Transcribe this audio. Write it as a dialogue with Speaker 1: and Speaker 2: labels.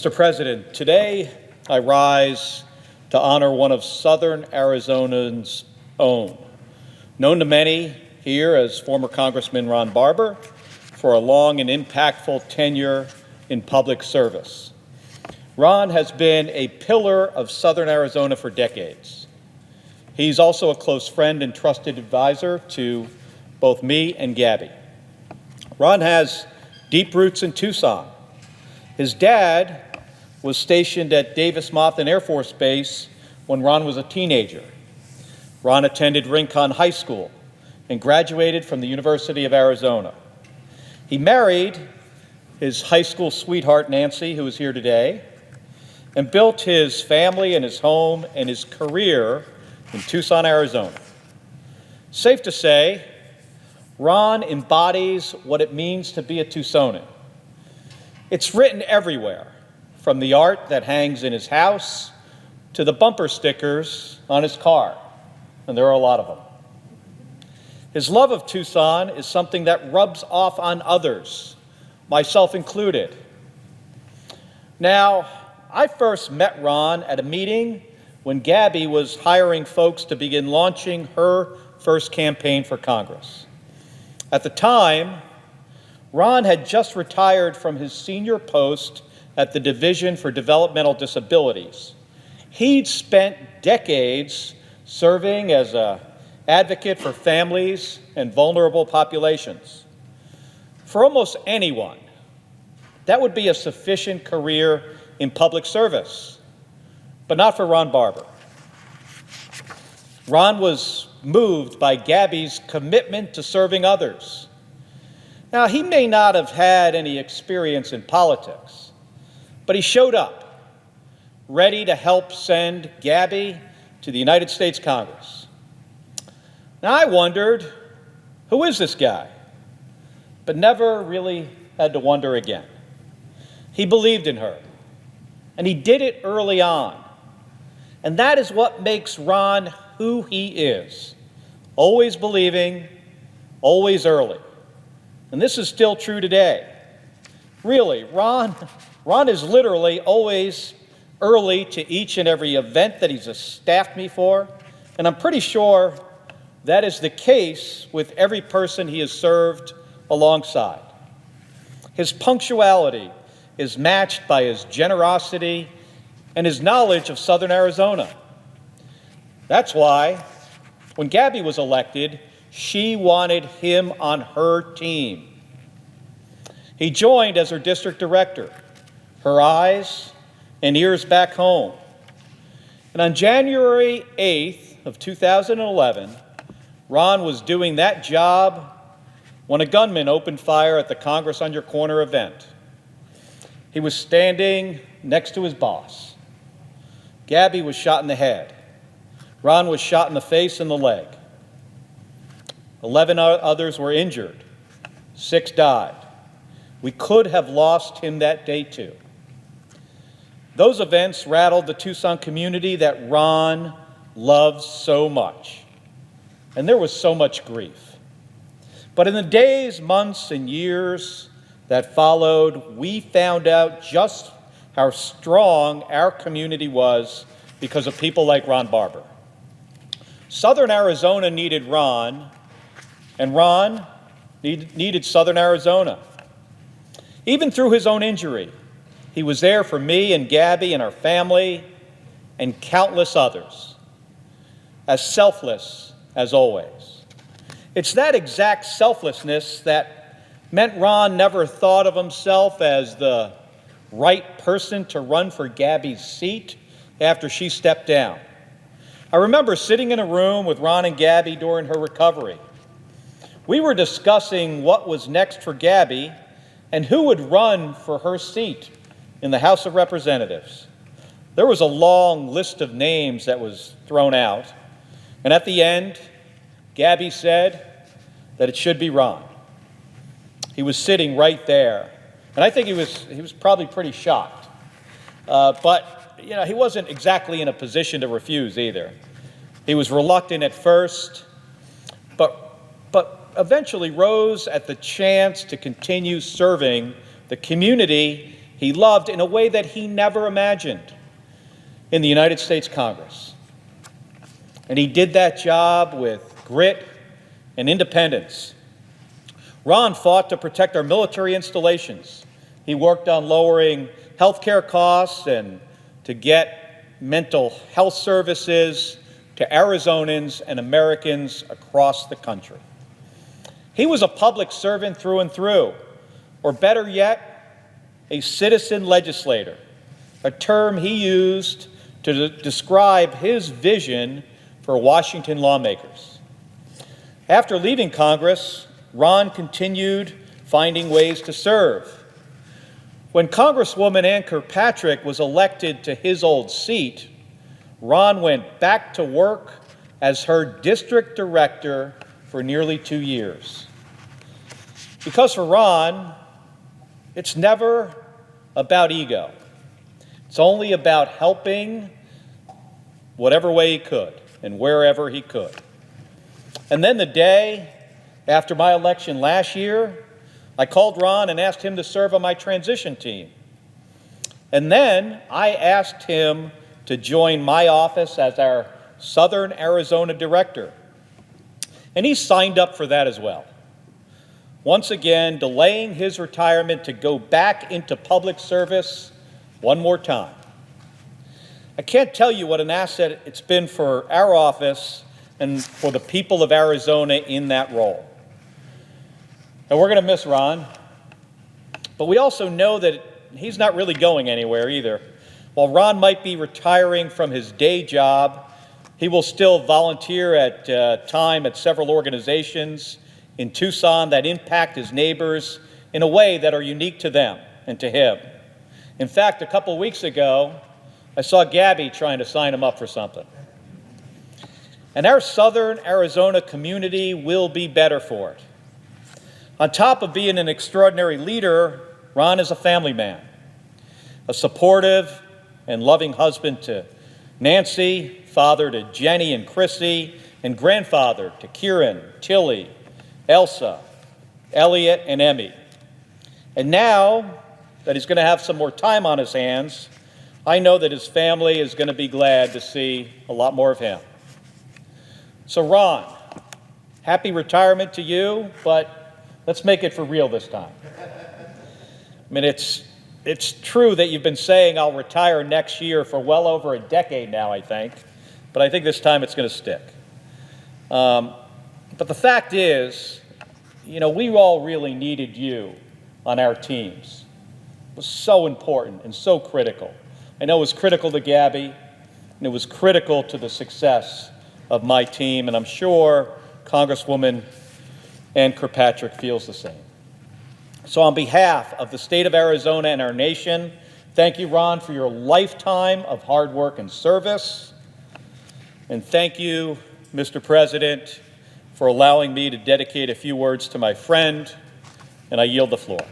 Speaker 1: Mr. President, today I rise to honor one of Southern Arizona's own, known to many here as former Congressman Ron Barber, for a long and impactful tenure in public service. Ron has been a pillar of Southern Arizona for decades. He's also a close friend and trusted advisor to both me and Gabby. Ron has deep roots in Tucson. His dad was stationed at Davis-Monthan Air Force Base when Ron was a teenager. Ron attended Rincon High School and graduated from the University of Arizona. He married his high school sweetheart, Nancy, who is here today, and built his family and his home and his career in Tucson, Arizona. Safe to say, Ron embodies what it means to be a Tucsonan. It's written everywhere, from the art that hangs in his house to the bumper stickers on his car, and there are a lot of them. His love of Tucson is something that rubs off on others, myself included. Now, I first met Ron at a meeting when Gabby was hiring folks to begin launching her first campaign for Congress. At the time, Ron had just retired from his senior post at the Division for Developmental Disabilities. He'd spent decades serving as an advocate for families and vulnerable populations. For almost anyone, that would be a sufficient career in public service, but not for Ron Barber. Ron was moved by Gabby's commitment to serving others. Now, he may not have had any experience in politics, but he showed up, ready to help send Gabby to the United States Congress. Now, I wondered, who is this guy? But never really had to wonder again. He believed in her, and he did it early on. And that is what makes Ron who he is, always believing, always early. And this is still true today. Really, Ron is literally always early to each and every event that he's staffed me for, and I'm pretty sure that is the case with every person he has served alongside. His punctuality is matched by his generosity and his knowledge of Southern Arizona. That's why, when Gabby was elected, she wanted him on her team. He joined as her district director, her eyes and ears back home. And on January 8th of 2011, Ron was doing that job when a gunman opened fire at the Congress on Your Corner event. He was standing next to his boss. Gabby was shot in the head. Ron was shot in the face and the leg. 11 others were injured. 6 died. We could have lost him that day too. Those events rattled the Tucson community that Ron loves so much. And there was so much grief. But in the days, months, and years that followed, we found out just how strong our community was because of people like Ron Barber. Southern Arizona needed Ron, and Ron needed Southern Arizona. Even through his own injury, he was there for me and Gabby and our family and countless others, as selfless as always. It's that exact selflessness that meant Ron never thought of himself as the right person to run for Gabby's seat after she stepped down. I remember sitting in a room with Ron and Gabby during her recovery. We were discussing what was next for Gabby and who would run for her seat in the House of Representatives. There was a long list of names that was thrown out, and at the end, Gabby said that it should be Ron. He was sitting right there, and I think he was probably pretty shocked. But he wasn't exactly in a position to refuse either. He was reluctant at first, but eventually rose at the chance to continue serving the community he loved in a way that he never imagined in the United States Congress. And he did that job with grit and independence. Ron fought to protect our military installations. He worked on lowering health care costs and to get mental health services to Arizonans and Americans across the country. He was a public servant through and through, or better yet, a citizen legislator, a term he used to describe his vision for Washington lawmakers. After leaving Congress, Ron continued finding ways to serve. When Congresswoman Ann Kirkpatrick was elected to his old seat, Ron went back to work as her district director for nearly 2 years. Because for Ron, it's never about ego. It's only about helping whatever way he could and wherever he could. And then the day after my election last year, I called Ron and asked him to serve on my transition team. And then I asked him to join my office as our Southern Arizona director. And he signed up for that as well. Once again, delaying his retirement to go back into public service one more time. I can't tell you what an asset it's been for our office and for the people of Arizona in that role. And we're going to miss Ron, but we also know that he's not really going anywhere either. While Ron might be retiring from his day job, he will still volunteer at time at several organizations in Tucson that impact his neighbors in a way that are unique to them and to him. In fact, a couple weeks ago, I saw Gabby trying to sign him up for something. And our Southern Arizona community will be better for it. On top of being an extraordinary leader, Ron is a family man, a supportive and loving husband to Nancy, father to Jenny and Chrissy, and grandfather to Kieran, Tilly, Elsa, Elliot, and Emmy. And now that he's going to have some more time on his hands, I know that his family is going to be glad to see a lot more of him. So Ron, happy retirement to you, but let's make it for real this time. I mean, it's true that you've been saying I'll retire next year for well over a decade now, I think, but I think this time it's going to stick. But the fact is, we all really needed you on our teams. It was so important and so critical. I know it was critical to Gabby, and it was critical to the success of my team, and I'm sure Congresswoman Ann Kirkpatrick feels the same. So on behalf of the state of Arizona and our nation, thank you, Ron, for your lifetime of hard work and service. And thank you, Mr. President, for allowing me to dedicate a few words to my friend, and I yield the floor.